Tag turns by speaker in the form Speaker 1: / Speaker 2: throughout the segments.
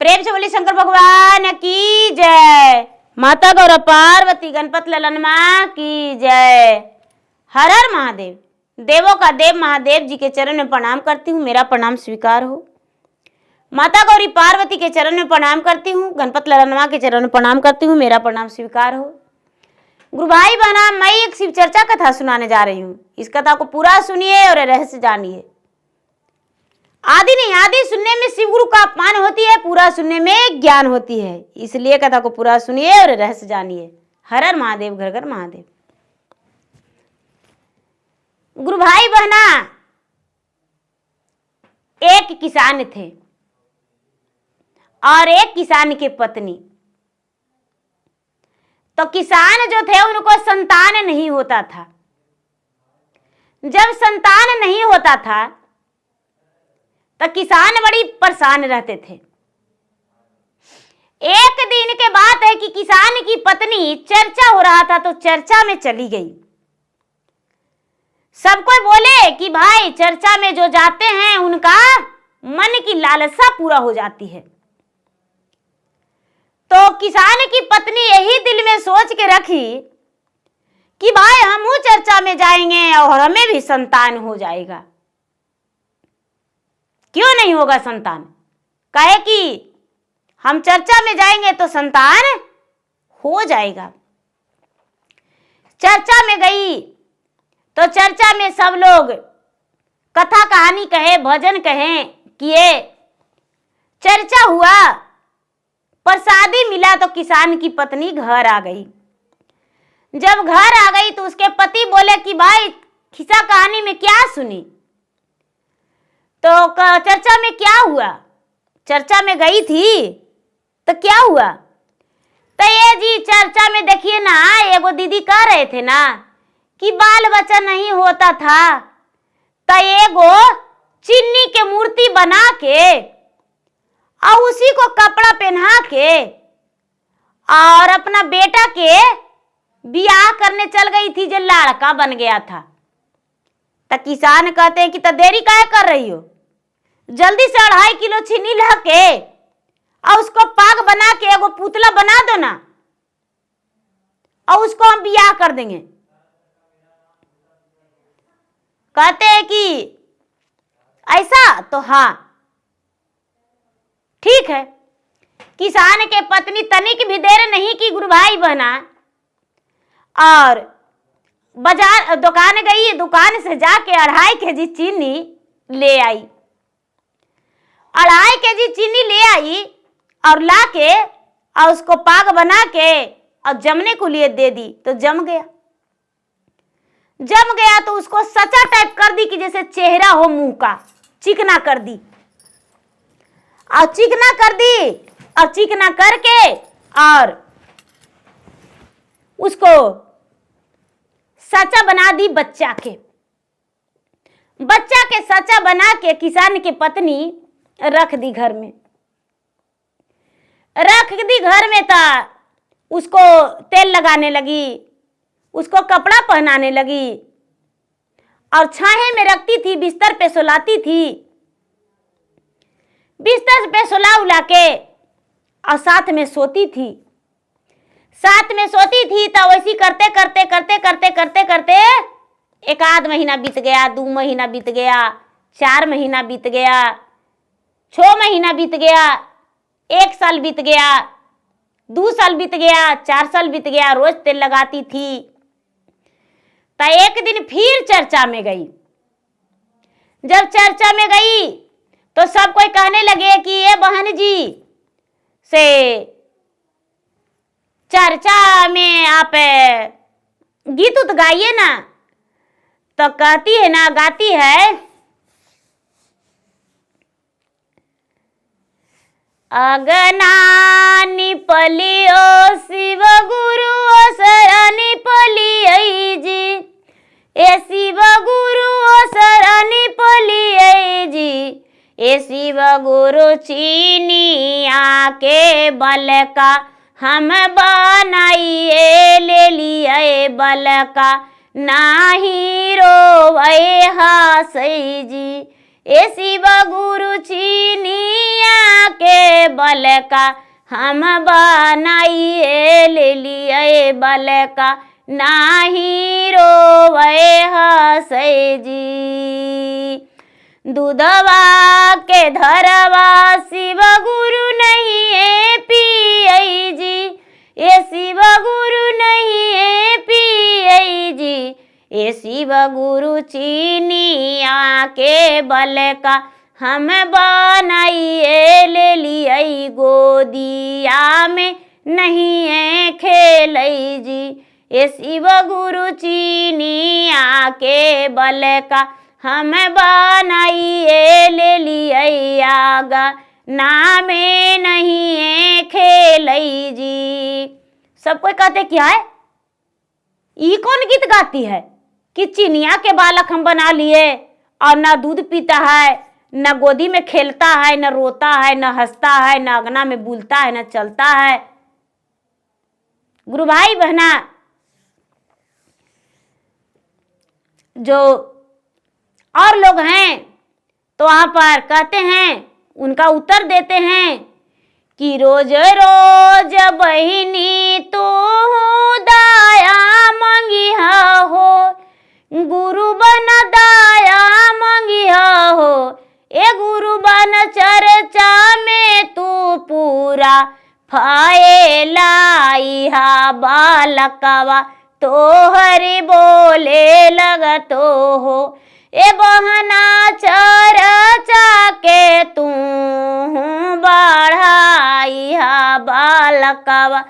Speaker 1: प्रेम से बोली शंकर भगवान की जय। माता गौरा पार्वती गणपत ललन माँ की जय। हर हर महादेव। देवों का देव महादेव जी के चरण में प्रणाम करती हूँ, मेरा प्रणाम स्वीकार हो। माता गौरी पार्वती के चरण में प्रणाम करती हूँ, गणपत ललन माँ के चरण में प्रणाम करती हूँ, मेरा प्रणाम स्वीकार हो। गुरु भाई बहना, मैं एक शिव चर्चा कथा सुनाने जा रही हूँ। इस कथा को पूरा सुनिए और रहस्य जानिए। आदि नहीं आदि सुनने में शिव गुरु का अपमान होती है, पूरा सुनने में ज्ञान होती है। इसलिए कथा को पूरा सुनिए और रहस्य जानिए। हर हर महादेव, घर घर महादेव। गुरु भाई बहना, एक किसान थे और एक किसान की पत्नी। तो किसान जो थे उनको संतान नहीं होता था। जब संतान नहीं होता था तो किसान बड़ी परेशान रहते थे। एक दिन के बात है कि किसान की पत्नी चर्चा हो रहा था तो चर्चा में चली गई। सब कोई बोले कि भाई चर्चा में जो जाते हैं उनका मन की लालसा पूरा हो जाती है। तो किसान की पत्नी यही दिल में सोच के रखी कि भाई हम चर्चा में जाएंगे और हमें भी संतान हो जाएगा। क्यों नहीं होगा संतान? कहे कि हम चर्चा में जाएंगे तो संतान हो जाएगा। चर्चा में गई तो चर्चा में सब लोग कथा कहानी कहे, भजन कहे किए। चर्चा हुआ, प्रसादी मिला तो किसान की पत्नी घर आ गई। जब घर आ गई तो उसके पति बोले कि भाई खिस्सा कहानी में क्या सुनी? तो चर्चा में क्या हुआ? चर्चा में गई थी तो क्या हुआ? तो ये जी चर्चा में देखिए ना, एगो दीदी कह रहे थे ना कि बाल बच्चा नहीं होता था तो एगो चीनी के मूर्ति बना के और उसी को कपड़ा पहना के और अपना बेटा के बियाह करने चल गई थी, जो लड़का बन गया था। तो किसान कहते हैं कि तो देरी काहे कर रही हो? जल्दी से 2.5 किलो चीनी ला के और उसको पाग बना के एगो पुतला बना दो ना, और उसको हम बियाह कर देंगे। कहते हैं कि ऐसा? तो हाँ ठीक है। किसान के पत्नी तनिक भी देर नहीं की गुरु भाई बहना, और बाजार दुकान गई। दुकान से जाके 2.5 केजी चीनी ले आई। 2.5 केजी चीनी ले आई और लाके और उसको पाग बना के और जमने को लिए दे दी। तो जम गया तो उसको सचा टाइप कर दी कि जैसे चेहरा हो मुंह का, चिकना कर दी। और चिकना कर दी और चिकना करके और उसको सचा बना दी बच्चा के सचा बना के किसान की पत्नी रख दी घर में। था उसको तेल लगाने लगी, उसको कपड़ा पहनाने लगी और छाहे में रखती थी, बिस्तर पे सुलाती थी। बिस्तर पे सुला उला के और साथ में सोती थी। तो वैसी करते करते 1 महीना बीत गया, 2 महीना बीत गया, 4 महीना बीत गया, 6 महीना बीत गया, 1 साल बीत गया, 2 साल बीत गया, 4 साल बीत गया। रोज तेल लगाती थी। तो एक दिन फिर चर्चा में गई। जब चर्चा में गई तो सब कोई कहने लगे कि ये बहन जी से चर्चा में आप गीत उत गाइए ना। तो कहती है ना, गाती है, अगनानी पलियो शिव गुरु शरणी पलियै जी, ए शिव गुरु शरणी पलियै जी, ए शिव गुरु चीनिया के बलका हम बनाइए ले लिए बलका, नाही रोवे हसै जी, ए शिव गुरु चीनिया के बल का हम बनाइए ले लिए बल का, नाही रोवे हंसे जी। दूधवा के धरवा शिव गुरु नहीं है पियई जी, ये शिव गुरु नहीं है पियई जी। ये शिव गुरु चीनिया के बल का हम बनाइए ले लिये गोदिया में नहीं है खेलई जी। ये शिव गुरु चीनिया के बल का हम बनाइए ले लिये आगा नामे नहीं है खेलई जी। सब कोई कहते क्या है, ये कौन गीत गाती है कि चिनिया के बालक हम बना लिए और ना दूध पीता है, न गोदी में खेलता है, न रोता है, न हंसता है, न अंगना में बुलता है, न चलता है। गुरु भाई बहना, जो और लोग हैं तो वहां पर कहते हैं, उनका उत्तर देते हैं कि रोज रोज बहिनी तो दाया मंगिहा हो, गुरु बन दाया मंगिहा हो। ए गुरु बन चर्चा में तू पूरा फायला बालकवा तो हरि बोले लगतो हो। ए बहना चर्चा के तू बढ़ाइहा बालकवा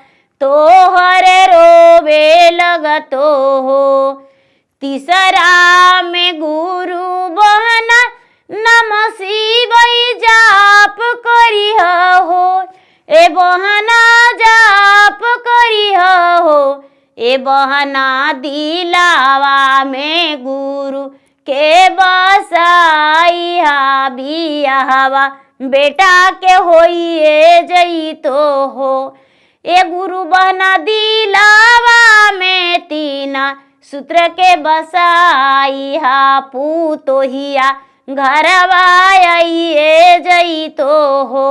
Speaker 1: तो हरे रोवे लगतो हो। तीसरा में गुरु बहना नम शिवाय जाप करिह हो, ए बहना जाप करिह हो। ए बहना दिलावा में गुरु के बसाइहा बियाहवा बेटा के होइए जइतो हो। ए गुरु बहना दिलावा में तीना सूत्र के बसाइहा पूतोहिया घरवा आइए जइतो हो।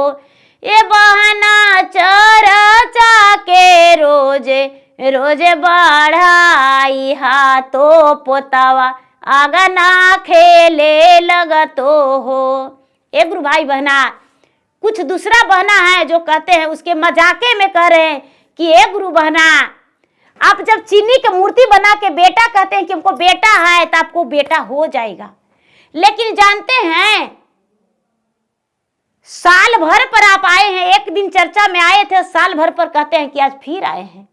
Speaker 1: ए बहना चर्चा के रोजे रोजे बढ़ाइहा तो पोतावा आगना खेले लगतो हो। ए गुरु भाई बहना, कुछ दूसरा बहना है जो कहते हैं, उसके मजाके में कह रहे हैं कि ए गुरु बहना, आप जब चीनी की मूर्ति बना के बेटा कहते हैं कि हमको बेटा है तो आपको बेटा हो जाएगा, लेकिन जानते हैं साल भर पर आप आए हैं, एक दिन चर्चा में आए थे, साल भर पर कहते हैं कि आज फिर आए हैं।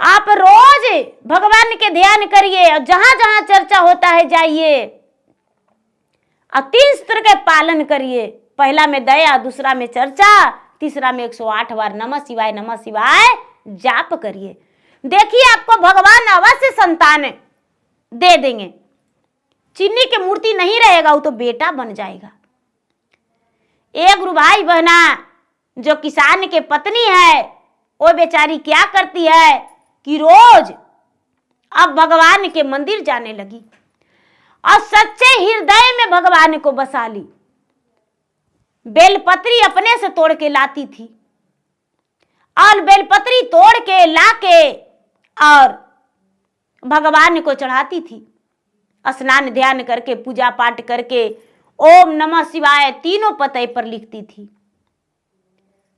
Speaker 1: आप रोज भगवान के ध्यान करिए और जहां जहां चर्चा होता है जाइए और 3 सूत्र के पालन करिए। पहला में दया, दूसरा में चर्चा, तीसरा में 108 बार नमः शिवाय जाप करिए। देखिए आपको भगवान अवश्य संतान दे देंगे। चीनी की मूर्ति नहीं रहेगा, वो तो बेटा बन जाएगा। एक गुरु भाई बहना, जो किसान के पत्नी है वो बेचारी क्या करती है कि रोज अब भगवान के मंदिर जाने लगी और सच्चे हृदय में भगवान को बसा ली। बेलपत्री अपने से तोड़ के लाती थी और बेलपत्री तोड़ के लाके और भगवान को चढ़ाती थी। स्नान ध्यान करके पूजा पाठ करके ओम नमः शिवाय तीनों पत्ते पर लिखती थी।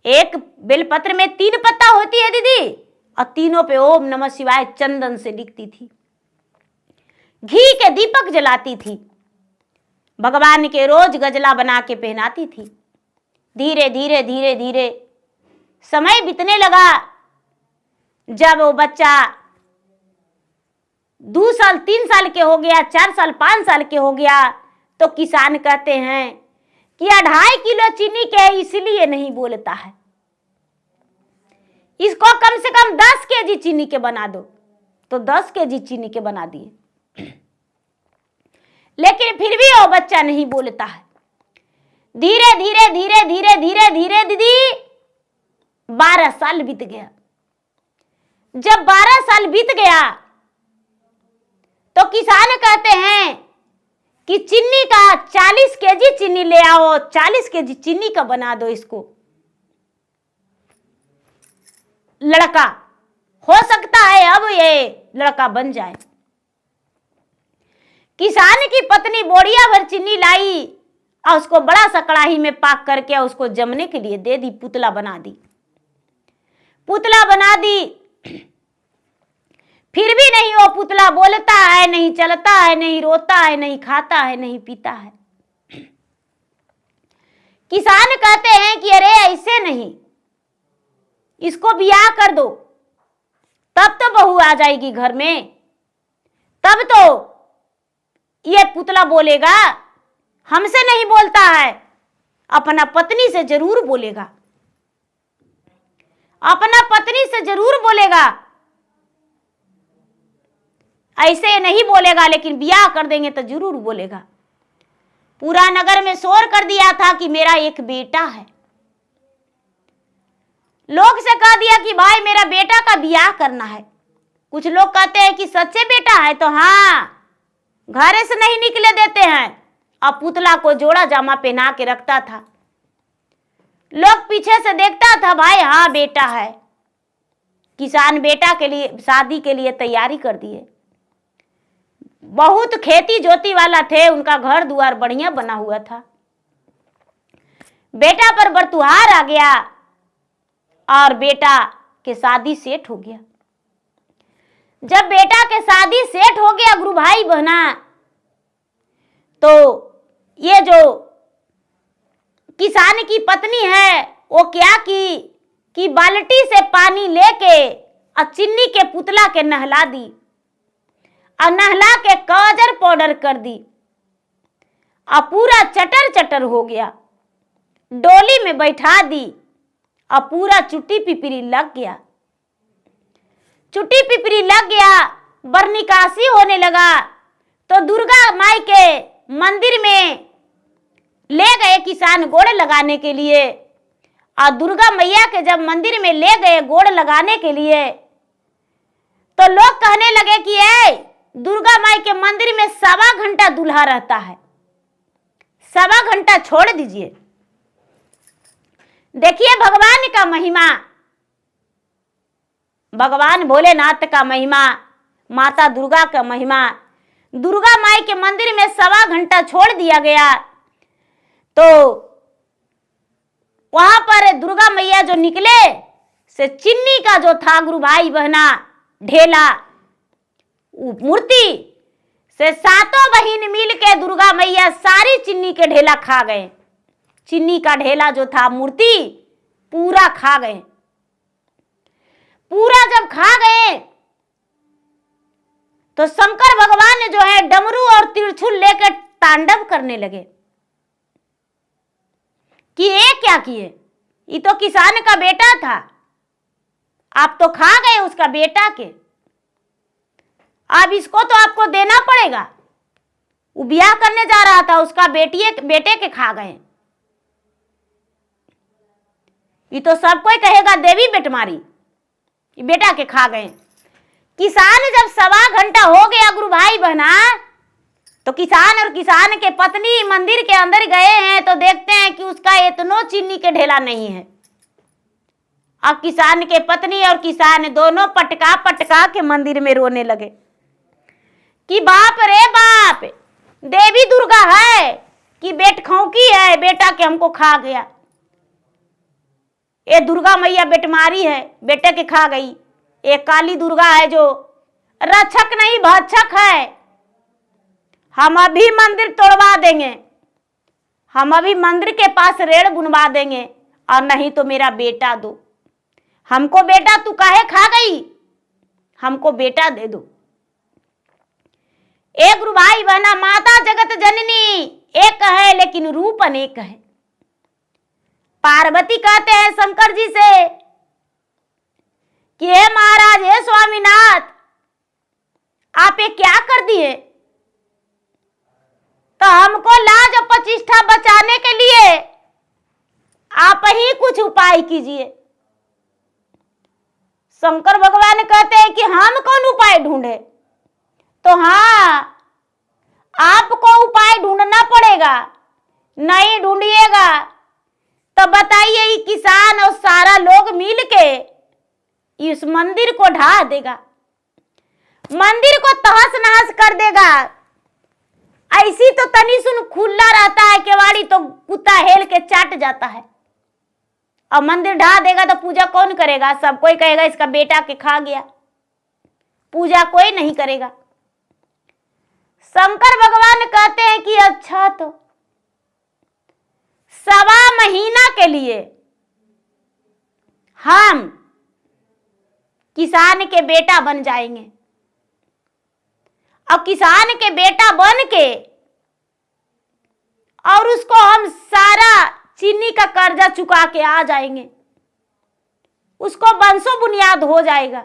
Speaker 1: एक बेलपत्र में 3 पत्ता होती है दीदी, और तीनों पे ओम नमः शिवाय चंदन से लिखती थी। घी के दीपक जलाती थी। भगवान के रोज गजला बना के पहनाती थी। धीरे धीरे धीरे धीरे समय बीतने लगा। जब वो बच्चा 2 साल 3 साल के हो गया, 4 साल 5 साल के हो गया, तो किसान कहते हैं कि 2.5 किलो चीनी के इसलिए नहीं बोलता है, इसको कम से कम 10 केजी चीनी के बना दो। तो 10 केजी चीनी के बना दिए, लेकिन फिर भी वो बच्चा नहीं बोलता है। धीरे धीरे धीरे धीरे धीरे धीरे दीदी 12 साल बीत गया। जब 12 साल बीत गया तो किसान कहते हैं कि चीनी का 40 केजी चीनी ले आओ, 40 केजी चीनी का बना दो इसको लड़का। हो सकता है अब ये लड़का बन जाए। किसान की पत्नी बोरिया भर चीनी लाई और उसको बड़ा सा कड़ाही में पाक करके उसको जमने के लिए दे दी, पुतला बना दी। पुतला बना दी, फिर भी नहीं वो पुतला बोलता है, नहीं चलता है, नहीं रोता है, नहीं खाता है, नहीं पीता है। किसान कहते हैं कि अरे ऐसे नहीं, इसको ब्याह कर दो, तब तो बहू आ जाएगी घर में, तब तो ये पुतला बोलेगा। हमसे नहीं बोलता है, अपना पत्नी से जरूर बोलेगा, अपना पत्नी से जरूर बोलेगा। ऐसे नहीं बोलेगा, लेकिन ब्याह कर देंगे तो जरूर बोलेगा। पूरा नगर में शोर कर दिया था कि मेरा एक बेटा है। लोग से कह दिया कि भाई मेरा बेटा का ब्याह करना है। कुछ लोग कहते हैं कि सच्चे बेटा है तो हाँ, घर से नहीं निकले देते हैं। अब पुतला को जोड़ा जामा पहना के रखता था, लोग पीछे से देखता था, भाई हाँ बेटा है। किसान बेटा के लिए शादी के लिए तैयारी कर दिए। बहुत खेती जोती वाला थे, उनका घर द्वार बढ़िया बना हुआ था। बेटा पर बरतुहार आ गया और बेटा के शादी सेट हो गया। जब बेटा के शादी सेट हो गया गुरु भाई बहना, तो ये जो किसान की पत्नी है वो क्या की कि बाल्टी से पानी लेके और चीनी के पुतला के नहला दी और नहला के काजर पाउडर कर दी और पूरा चटर चटर हो गया। डोली में बैठा दी और पूरा चुट्टी पिपरी लग गया। चुट्टी पिपरी लग गया, बरनिकासी होने लगा। तो दुर्गा माई के मंदिर में ले गए किसान गोड़ लगाने के लिए। और दुर्गा मैया के जब मंदिर में ले गए गोड़ लगाने के लिए, तो लोग कहने लगे कि दुर्गा माई के मंदिर में 1.25 घंटा दूल्हा रहता है, 1.25 घंटा छोड़ दीजिए। देखिए भगवान का महिमा, भगवान भोलेनाथ का महिमा, माता दुर्गा का महिमा। दुर्गा माई के मंदिर में 1.25 घंटा छोड़ दिया गया। तो वहां पर दुर्गा मैया जो निकले से चीनी का जो था गुरु भाई बहना ढेला, मूर्ति से 7 बहन मिल के दुर्गा मैया सारी चीनी के ढेला खा गए। चीनी का ढेला जो था मूर्ति पूरा खा गए। पूरा जब खा गए तो शंकर भगवान जो है डमरू और त्रिशूल लेकर तांडव करने लगे कि ये क्या किए, ये तो किसान का बेटा था, आप तो खा गए उसका बेटा के, अब इसको तो आपको देना पड़ेगा। वो ब्याह करने जा रहा था, उसका बेटे के खा गए। ये तो सब कोई कहेगा देवी बेटमारी, बेटा के खा गए। किसान जब 1.25 घंटा हो गया गुरु भाई बहना, तो किसान और किसान के पत्नी मंदिर के अंदर गए हैं तो देखते हैं कि उसका इतना चीनी के ढेला नहीं है। अब किसान के पत्नी और किसान दोनों पटका पटका के मंदिर में रोने लगे कि बाप रे बाप, देवी दुर्गा है कि बेटखौकी है, बेटा के हमको खा गया। ये दुर्गा मैया बेटमारी है, बेटे के खा गई। एक काली दुर्गा है जो रक्षक नहीं भक्षक है। हम अभी मंदिर तोड़वा देंगे, हम अभी मंदिर के पास रेड़ बुनवा देंगे, और नहीं तो मेरा बेटा दो। हमको बेटा तू काहे खा गई, हमको बेटा दे दो। एक गुरु भाई बहना, माता जगत जननी एक है लेकिन रूप अनेक है। पार्वती कहते हैं शंकर जी से कि हे महाराज, हे स्वामीनाथ, आप ये क्या कर दिए? तो हमको लाज और प्रतिष्ठा बचाने के लिए आप ही कुछ उपाय कीजिए। शंकर भगवान कहते हैं कि हम कौन उपाय ढूंढे? तो हाँ, आपको उपाय ढूंढना पड़ेगा, नहीं ढूंढिएगा तो बताइए ये किसान और सारा लोग मिल के इस मंदिर को ढा देगा, मंदिर को तहस नहस कर देगा। ऐसी तो तनी सुन खुला रहता है केवाड़ी तो कुत्ता हेल के चाट जाता है, और मंदिर ढा देगा तो पूजा कौन करेगा? सब कोई कहेगा इसका बेटा के खा गया, पूजा कोई नहीं करेगा। शंकर भगवान कहते हैं कि अच्छा तो 1.25 महीना के लिए हम किसान के बेटा बन जाएंगे, और किसान के बेटा बन के और उसको हम सारा चीनी का कर्जा चुका के आ जाएंगे, उसको वंशो बुनियाद हो जाएगा।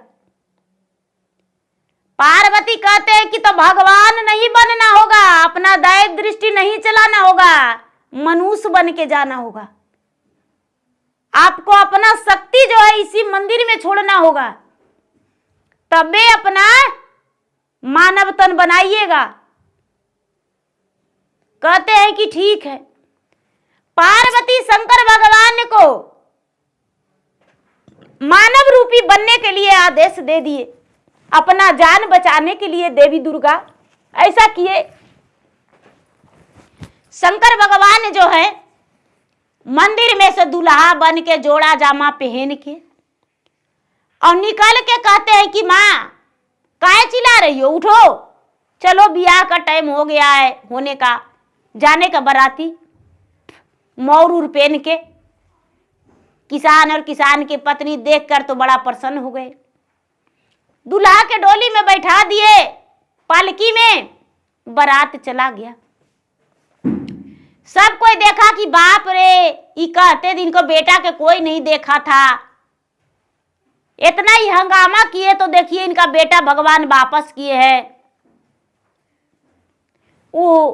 Speaker 1: पार्वती कहते हैं कि तो भगवान नहीं बनना होगा, अपना दैव दृष्टि नहीं चलाना होगा, मनुष्य बन के जाना होगा। आपको अपना शक्ति जो है इसी मंदिर में छोड़ना होगा, तबे अपना मानव तन बनाइएगा। कहते हैं कि ठीक है। पार्वती शंकर भगवान को मानव रूपी बनने के लिए आदेश दे दिए, अपना जान बचाने के लिए देवी दुर्गा ऐसा किए। शंकर भगवान जो है मंदिर में से दूल्हा बन के जोड़ा जामा पहन के और निकल के कहते हैं कि माँ काहे चिल्ला रही हो, उठो, चलो बियाह का टाइम हो गया है, होने का जाने का बाराती। मौर उर पहन के किसान और किसान की पत्नी देखकर तो बड़ा प्रसन्न हो गए, दूल्हा के डोली में बैठा दिए, पालकी में बारात चला गया। सब कोई देखा कि बाप रे, ये कहते दिन को बेटा के कोई नहीं देखा था, इतना ही हंगामा किए तो देखिए इनका बेटा भगवान वापस किए हैं। वो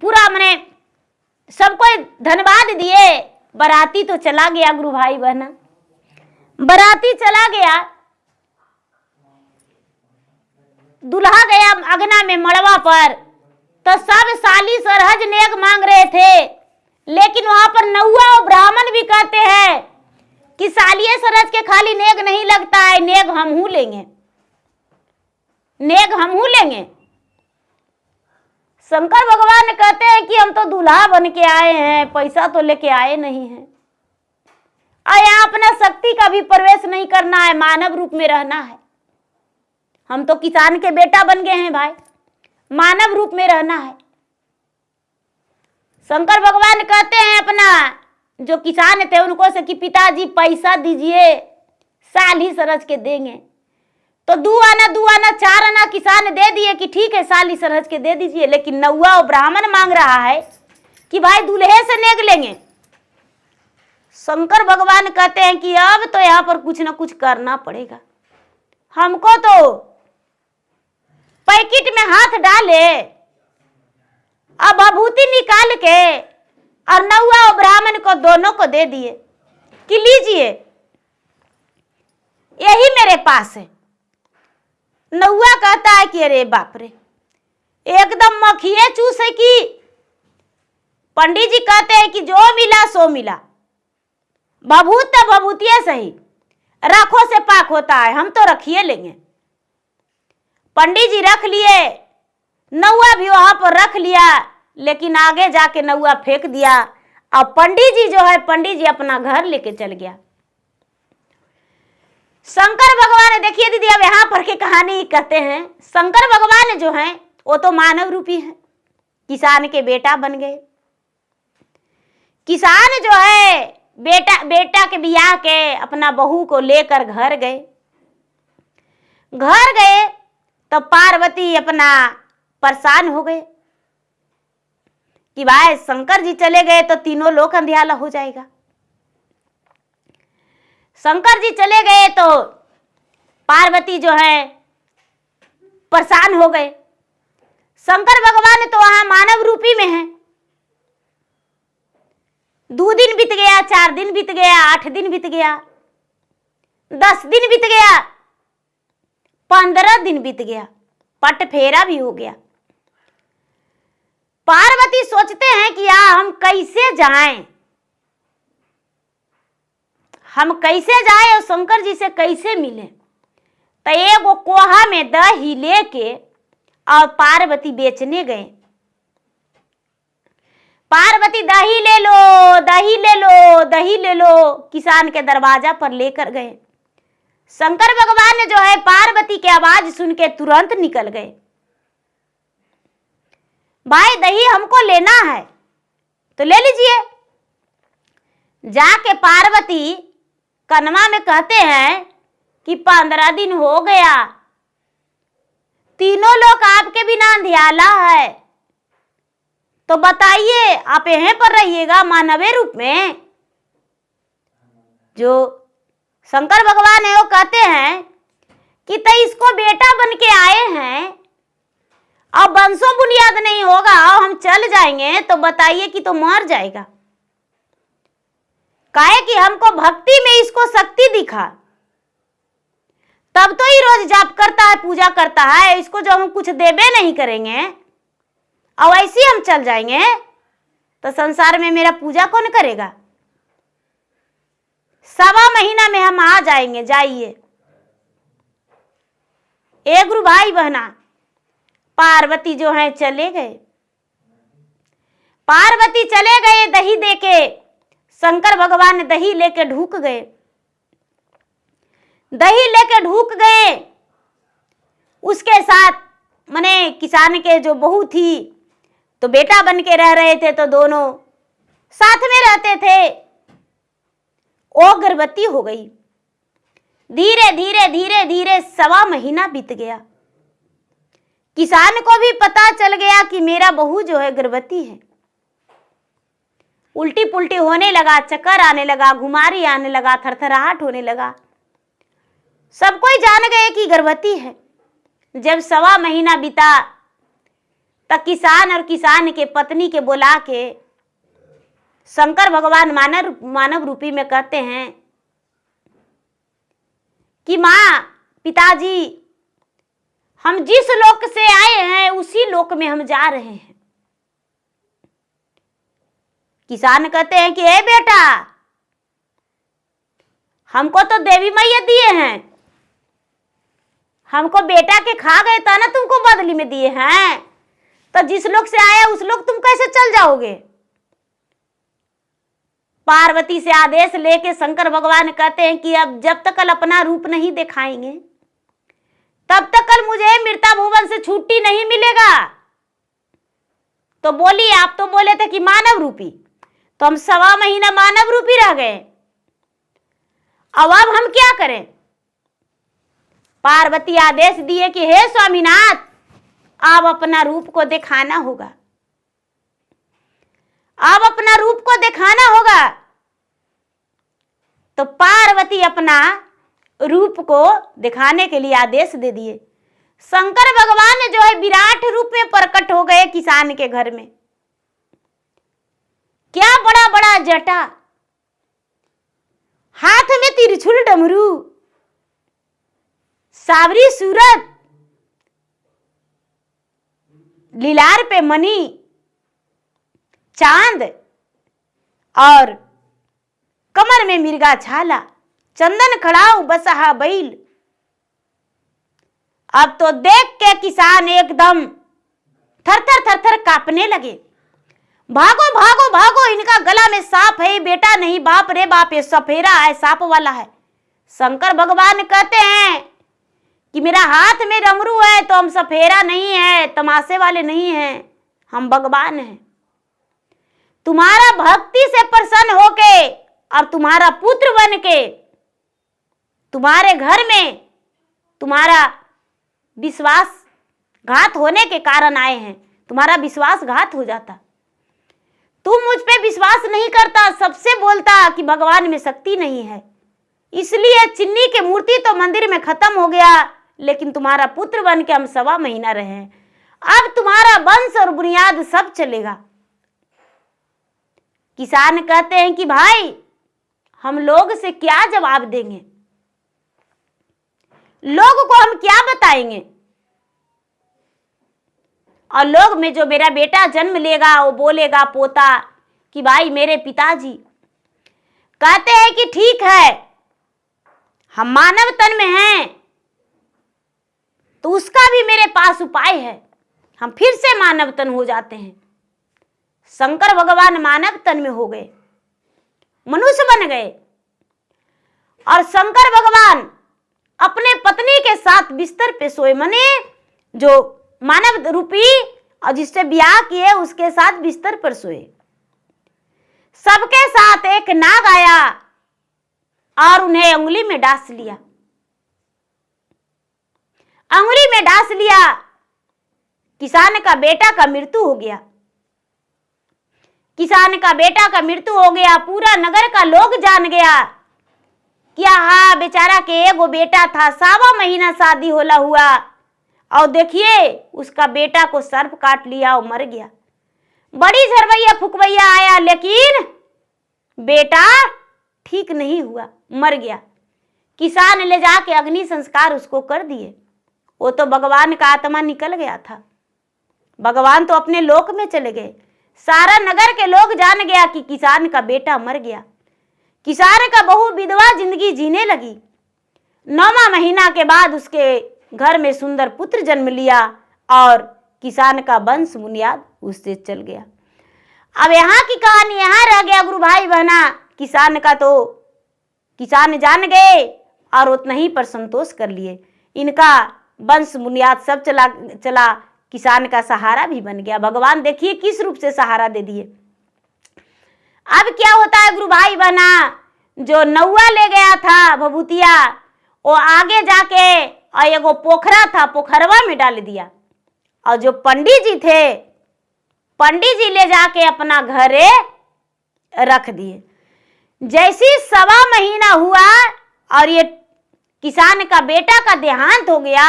Speaker 1: पूरा मैंने सबको धन्यवाद दिए। बाराती तो चला गया, गुरु भाई बहना, बाराती चला गया। दूल्हा गया अगना में मड़वा पर, तो सब साली सरहज नेग मांग रहे थे, लेकिन वहां पर नौआ और ब्राह्मण भी कहते हैं कि सालिए सरहज के खाली नेग नहीं लगता है, नेग हमहू लेंगे, नेग हमहू लेंगे। शंकर भगवान कहते हैं कि हम तो दूल्हा बन के आए हैं, पैसा तो लेके आए नहीं हैं, और यहाँ अपना शक्ति का भी प्रवेश नहीं करना है, मानव रूप में रहना है। हम तो किसान के बेटा बन गए हैं भाई, मानव रूप में रहना है। शंकर भगवान कहते हैं अपना जो किसान थे उनको से कि पिताजी पैसा दीजिए, साल ही सरज के देंगे। तो 2 आना 4 आना किसान दे दिए कि ठीक है साल ही सरज के दे दीजिए, लेकिन नौआ और ब्राह्मण मांग रहा है कि भाई दूल्हे से नेग लेंगे। शंकर भगवान कहते हैं कि अब तो यहाँ पर कुछ ना कुछ करना पड़ेगा, हमको तो पैकेट में हाथ डाले, अब भभूति निकाल के और नौआ और ब्राह्मण को दोनों को दे दिए कि लीजिए यही मेरे पास है। नौआ कहता है कि अरे बाप रे, एकदम मखिए चूसे की। पंडित जी कहते हैं कि जो मिला सो मिला, भभूत तो भभूतिया सही, रखो से पाक होता है, हम तो रखिए लेंगे। पंडित जी रख लिए, नौआ भी वहां पर रख लिया, लेकिन आगे जाके नौआ फेंक दिया, और पंडित जी जो है पंडित जी अपना घर लेके चल गया। शंकर भगवान देखिए दीदी, अब यहाँ पर की कहानी कहते हैं शंकर भगवान जो हैं वो तो मानव रूपी हैं, किसान के बेटा बन गए। किसान जो है बेटा के बियाह के अपना बहू को लेकर घर गए तो पार्वती अपना परेशान हो गए कि भाई शंकर जी चले गए तो तीनों लोग अंधियाला हो जाएगा। शंकर जी चले गए तो पार्वती जो है परेशान हो गए। शंकर भगवान तो वहां मानव रूपी में है। 2 दिन बीत गया, 4 दिन बीत गया, 8 दिन बीत गया, 10 दिन बीत गया, 15 दिन बीत गया। पट फेरा भी हो गया। पार्वती सोचते हैं कि हम कैसे जाएं, हम कैसे जाएं और शंकर जी से कैसे मिले। तो एगो कोहा में दही लेके और पार्वती बेचने गए। पार्वती दही ले लो, दही ले लो, दही ले लो, किसान के दरवाजा पर लेकर गए। शंकर भगवान जो है पार्वती की आवाज सुन के तुरंत निकल गए। भाई दही हमको लेना है तो ले लीजिए। जाके पार्वती कनमा में कहते हैं कि 15 दिन हो गया, तीनों लोग आपके बिना अंधियाला है, तो बताइए आप यहीं पर रहिएगा मानवीय रूप में। जो शंकर भगवान है वो कहते हैं कि तो इसको बेटा बन के आए हैं, अब वंशों बुनियाद नहीं होगा और हम चल जाएंगे तो बताइए कि तो मर जाएगा। काहे कि हमको भक्ति में इसको शक्ति दिखा, तब तो ही रोज जाप करता है, पूजा करता है। इसको जो हम कुछ देबे नहीं करेंगे और ऐसे हम चल जाएंगे तो संसार में मेरा पूजा कौन करेगा। 1.25 महीना में हम आ जाएंगे, जाइए। एक गुरु भाई बहना पार्वती जो है चले गए। पार्वती चले गए दही देके, शंकर भगवान दही लेके ढूक गए। दही लेके ढूक गए। उसके साथ मने किसान के जो बहू थी तो बेटा बन के रह रहे थे, तो दोनों साथ में रहते थे। वो गर्भवती हो गई। धीरे धीरे धीरे धीरे 1.25 महीना बीत गया। किसान को भी पता चल गया कि मेरा बहू जो है गर्भवती है। उल्टी पुल्टी होने लगा, चक्कर आने लगा, घुमारी आने लगा, थरथराहट होने लगा। सब कोई जान गए कि गर्भवती है। जब 1.25 महीना बीता तब किसान और किसान के पत्नी के बुला के शंकर भगवान मानव रूपी में कहते हैं कि माँ, पिताजी, हम जिस लोक से आए हैं उसी लोक में हम जा रहे हैं। किसान कहते हैं कि हे बेटा, हमको तो देवी मैया दिए हैं, हमको बेटा के खा गए था ना, तुमको बदली में दिए हैं, तो जिस लोग से आया उस लोग तुम कैसे चल जाओगे। पार्वती से आदेश लेके शंकर भगवान कहते हैं कि अब जब तक कल अपना रूप नहीं दिखाएंगे तब तक कल मुझे मृता भुवन से छुट्टी नहीं मिलेगा। तो बोली, आप तो बोले थे कि मानव रूपी, तो हम 1.25 महीना मानव रूपी रह गए, अब हम क्या करें। पार्वती आदेश दिए कि हे स्वामीनाथ, आप अपना रूप को दिखाना होगा, आप अपना रूप को दिखाना होगा। तो पार्वती अपना रूप को दिखाने के लिए आदेश दे दिए। शंकर भगवान जो है विराट रूप में प्रकट हो गए किसान के घर में। क्या बड़ा बड़ा जटा, हाथ में तिरछुल डमरू, सावरी सूरत, लीलार पे मणि, चांद और कमर में मिर्गा छाला, चंदन खड़ाऊ बसहा बैल। अब तो देख के किसान एकदम थरथर थरथर कांपने लगे। भागो भागो भागो, इनका गला में सांप है, बेटा नहीं, बाप रे बाप, ये सफेरा है, सांप वाला है। शंकर भगवान कहते हैं कि मेरा हाथ में डमरू है तो हम सफेरा नहीं है, तमाशे वाले नहीं हैं, हम भगवान हैं। तुम्हारा भक्ति से प्रसन्न होके और तुम्हारा पुत्र बन के तुम्हारे घर में तुम्हारा विश्वासघात होने के कारण आए हैं। तुम्हारा विश्वासघात हो जाता, तुम मुझ पे विश्वास नहीं करता, सबसे बोलता कि भगवान में शक्ति नहीं है, इसलिए चिन्नी की मूर्ति तो मंदिर में खत्म हो गया, लेकिन तुम्हारा पुत्र बन के हम 1.25 महीना रहे हैं, अब तुम्हारा वंश और बुनियाद सब चलेगा। किसान कहते हैं कि भाई, हम लोग से क्या जवाब देंगे, लोग को हम क्या बताएंगे। और लोग में जो मेरा बेटा जन्म लेगा वो बोलेगा पोता कि भाई मेरे पिताजी। कहते हैं कि ठीक है, हम मानव तन में हैं तो उसका भी मेरे पास उपाय है, हम फिर से मानव तन हो जाते हैं। शंकर भगवान मानव तन में हो गए, मनुष्य बन गए, और शंकर भगवान अपने पत्नी के साथ बिस्तर पे सोए, माने जो मानव रूपी और जिससे ब्याह किए उसके साथ बिस्तर पर सोए। सबके साथ एक नाग आया और उन्हें उंगली में डांस लिया, उंगली में डांस लिया। किसान का बेटा का मृत्यु हो गया, किसान का बेटा का मृत्यु हो गया। पूरा नगर का लोग जान गया कि हाँ बेचारा के एगो बेटा था, 7वां महीना शादी होला हुआ और देखिए उसका बेटा को सर्प काट लिया और मर गया। बड़ी झरवैया फुकवैया आया, लेकिन बेटा ठीक नहीं हुआ, मर गया। किसान ले जाके अग्नि संस्कार उसको कर दिए। वो तो भगवान का आत्मा निकल गया था, भगवान तो अपने लोक में चले गए। सारा नगर के लोग जान गया कि किसान का बेटा मर गया। किसान का बहू विधवा जिंदगी जीने लगी। 9वां महीना के बाद उसके घर में सुंदर पुत्र जन्म लिया और किसान का वंश बुनियाद उससे चल गया। अब यहाँ की कहानी यहाँ रह गया गुरु भाई बहना। किसान का तो किसान जान गए और उतना ही पर संतोष कर लिए। इनका वंश बुनियाद सब चला किसान का सहारा भी बन गया। भगवान देखिए किस रूप से सहारा दे दिए। अब क्या होता है गुरु भाई बहना, जो नौआ ले गया था भभूतिया, वो आगे जाके और एगो पोखरा था, पोखरवा में डाल दिया। और जो पंडित जी थे, पंडित जी ले जाके अपना घरे रख दिए। जैसी 1.25 महीना हुआ और ये किसान का बेटा का देहांत हो गया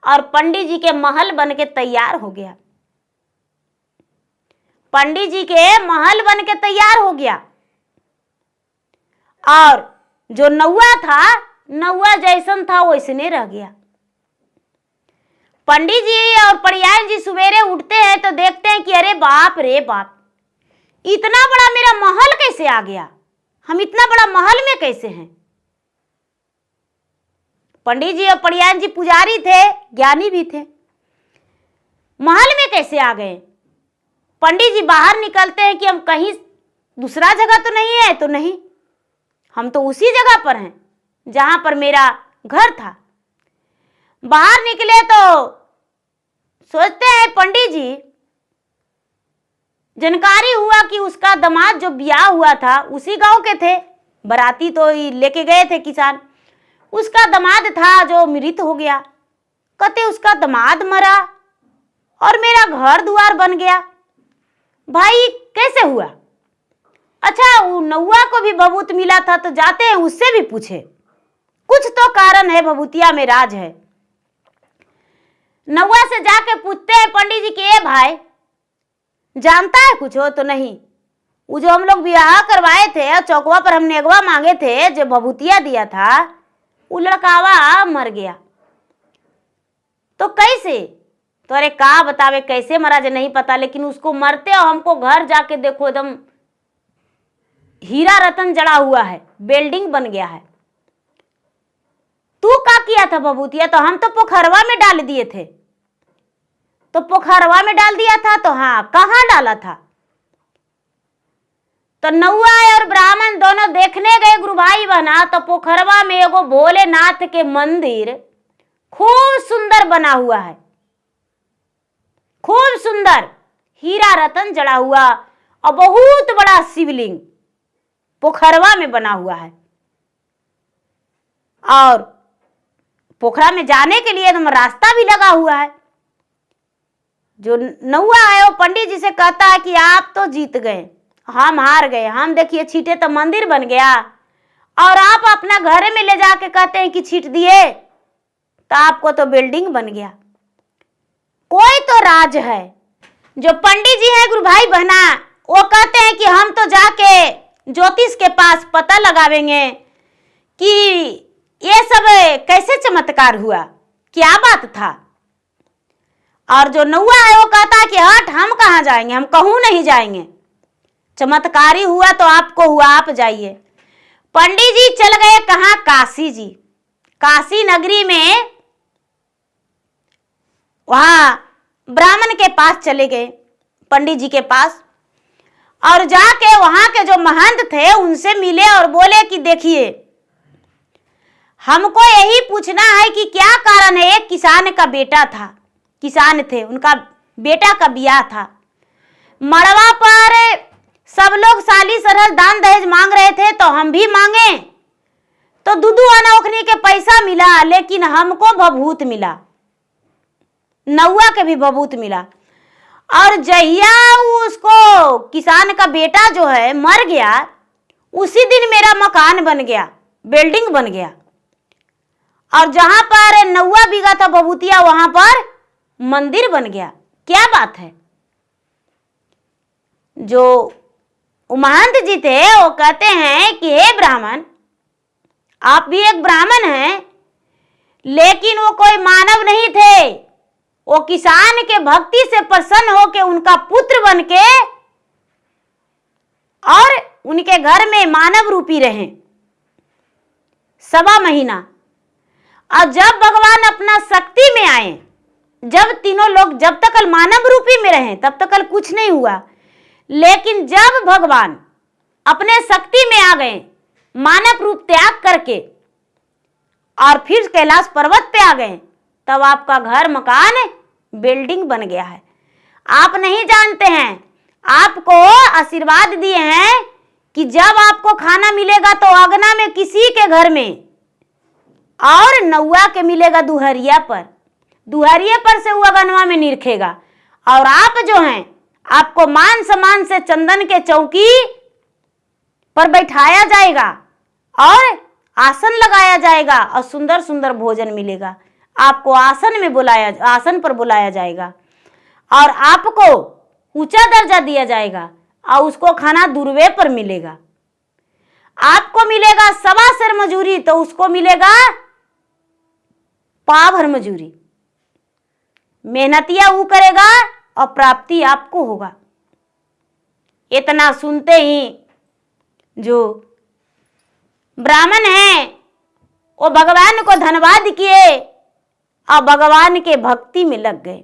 Speaker 1: और पंडित जी के महल बन के तैयार हो गया। पंडित जी के महल बन के तैयार हो गया और जो नौआ था, नौआ जैसन था वैसने रह गया। पंडित जी और परियान जी सवेरे उठते हैं तो देखते हैं कि अरे बाप रे बाप, इतना बड़ा मेरा महल कैसे आ गया, हम इतना बड़ा महल में कैसे हैं। पंडित जी और परियान जी पुजारी थे, ज्ञानी भी थे, महल में कैसे आ गए। पंडित जी बाहर निकलते हैं कि हम कहीं दूसरा जगह तो नहीं है, तो नहीं, हम तो उसी जगह पर हैं जहां पर मेरा घर था। बाहर निकले तो सोचते हैं पंडित जी, जानकारी हुआ कि उसका दामाद जो ब्याह हुआ था उसी गांव के थे, बराती तो लेके गए थे किसान, उसका दामाद था जो मृत हो गया। कहते उसका दामाद मरा और मेरा घर द्वार बन गया, भाई कैसे हुआ। अच्छा, वो नौआ को भी भभूत मिला था, तो जाते हैं उससे भी पूछे, कुछ तो कारण है, भभूतिया में राज है। नौआ से जाके पूछते हैं पंडित जी के, भाई जानता है कुछ हो तो नहीं, वो जो हम लोग ब्याह करवाए थे और चौकवा पर हमने अगवा मांगे थे, जो भभूतिया दिया था, वो लड़कावा मर गया। तो कैसे, तो अरे का बतावे कैसे मरा जो नहीं पता, लेकिन उसको मरते और हमको घर जाके देखो एकदम हीरा रतन जड़ा हुआ है, बिल्डिंग बन गया है। तू क्या किया था भभूतिया, तो हम तो पोखरवा में डाल दिए थे। तो पोखरवा में डाल दिया था, तो हाँ कहाँ डाला था। तो नौआ और ब्राह्मण दोनों देखने गए गुरु भाई बहना, तो पोखरवा में एगो भोलेनाथ के मंदिर खूब सुंदर बना हुआ है, खूब सुंदर हीरा रतन जड़ा हुआ और बहुत बड़ा शिवलिंग पोखरवा में बना हुआ है। और पोखरा में जाने के लिए एकदम रास्ता भी लगा हुआ है। जो नौआ है वो पंडित जी से कहता है कि आप तो जीत गए, हम हार गए। हम देखिए छीटे तो मंदिर बन गया और आप अपना घर में ले जाके कहते हैं कि छीट दिए तो आपको तो बिल्डिंग बन गया। कोई तो राज है। जो पंडित जी हैं गुरु भाई बहना, वो कहते हैं कि हम तो जाके ज्योतिष के पास पता लगावेंगे कि ये सब कैसे चमत्कार हुआ, क्या बात था। और जो नौवा है वो कहता कि हट, हम कहाँ जाएंगे, हम कहूँ नहीं जाएंगे, चमत्कारी हुआ तो आपको हुआ, आप जाइए। पंडित जी चल गए कहाँ? काशी जी। काशी नगरी में वहां ब्राह्मण के पास चले गए, पंडित जी के पास, और जाके वहां के जो महंत थे उनसे मिले और बोले कि देखिए, हमको यही पूछना है कि क्या कारण है, एक किसान का बेटा था, किसान थे, उनका बेटा का ब्याह था, मड़वा पर सब लोग साली सरहद दान दहेज मांग रहे थे, तो हम भी मांगे, तो दूधू अनोखनी के पैसा मिला, लेकिन हमको भभूत मिला, नौवा के भी भभूत मिला। और जहिया उसको किसान का बेटा जो है मर गया, उसी दिन मेरा मकान बन गया, बिल्डिंग बन गया, और जहां पर नौवा बिगा था भभूतिया, वहां पर मंदिर बन गया। क्या बात है। जो महंत जी थे वो कहते हैं कि हे ब्राह्मण, आप भी एक ब्राह्मण हैं, लेकिन वो कोई मानव नहीं थे, वो किसान के भक्ति से प्रसन्न होके उनका पुत्र बनके और उनके घर में मानव रूपी रहे 1.25 महीना। और जब भगवान अपना शक्ति में आए, जब तीनों लोग जब तक मानव रूपी में रहे तब तक कुछ नहीं हुआ, लेकिन जब भगवान अपने शक्ति में आ गए, मानव रूप त्याग करके, और फिर कैलाश पर्वत पे आ गए, तब आपका घर मकान बिल्डिंग बन गया है। आप नहीं जानते हैं, आपको आशीर्वाद दिए हैं कि जब आपको खाना मिलेगा तो अगना में किसी के घर में, और नौवा के मिलेगा दुहरिया पर, दुहरिया पर से वो अगनवा में निरखेगा, और आप जो हैं आपको मान सम्मान से चंदन के चौकी पर बैठाया जाएगा और आसन लगाया जाएगा, और सुंदर सुंदर भोजन मिलेगा। आपको आसन पर बुलाया जाएगा, और आपको ऊंचा दर्जा दिया जाएगा, और उसको खाना दुर्वे पर मिलेगा। आपको मिलेगा 1.25 सेर मजूरी, तो उसको मिलेगा पाव भर मजूरी। मेहनतिया वो करेगा और प्राप्ति आपको होगा। इतना सुनते ही जो ब्राह्मण हैं वो भगवान को धन्यवाद किए और भगवान के भक्ति में लग गए।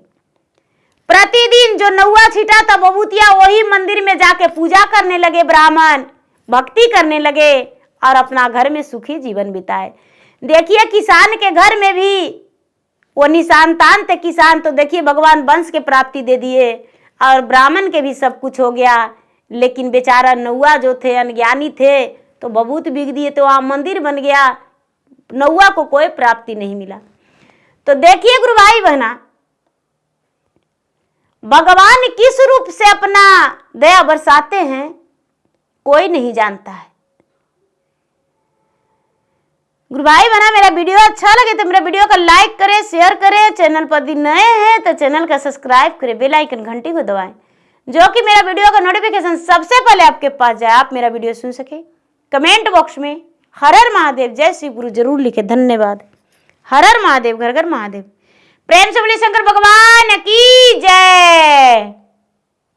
Speaker 1: प्रतिदिन जो नौवा छिटा था भभूतिया, वही मंदिर में जाके पूजा करने लगे, ब्राह्मण भक्ति करने लगे और अपना घर में सुखी जीवन बिताए। देखिए किसान के घर में भी वो निसंतान थे किसान, तो देखिए भगवान वंश के प्राप्ति दे दिए, और ब्राह्मण के भी सब कुछ हो गया, लेकिन बेचारा नौवा जो थे अनज्ञानी थे, तो भभूत बिक दिए, तो वहां मंदिर बन गया, नौवा को कोई प्राप्ति नहीं मिला। तो देखिए गुरु भाई बहना, भगवान किस रूप से अपना दया बरसाते हैं कोई नहीं जानता है। गुरु भाई बहना, मेरा वीडियो अच्छा लगे तो मेरा वीडियो को लाइक करें, शेयर करें, चैनल पर यदि नए हैं तो चैनल का सब्सक्राइब करें, बेल आइकन घंटी को दबाएं, जो कि मेरा वीडियो का नोटिफिकेशन सबसे पहले आपके पास जाए, आप मेरा वीडियो सुन सके। कमेंट बॉक्स में हर हर महादेव, जय श्री गुरु जरूर लिखे। धन्यवाद। हर हर महादेव, घर घर महादेव। प्रेम से बोलिए शंकर भगवान की जय।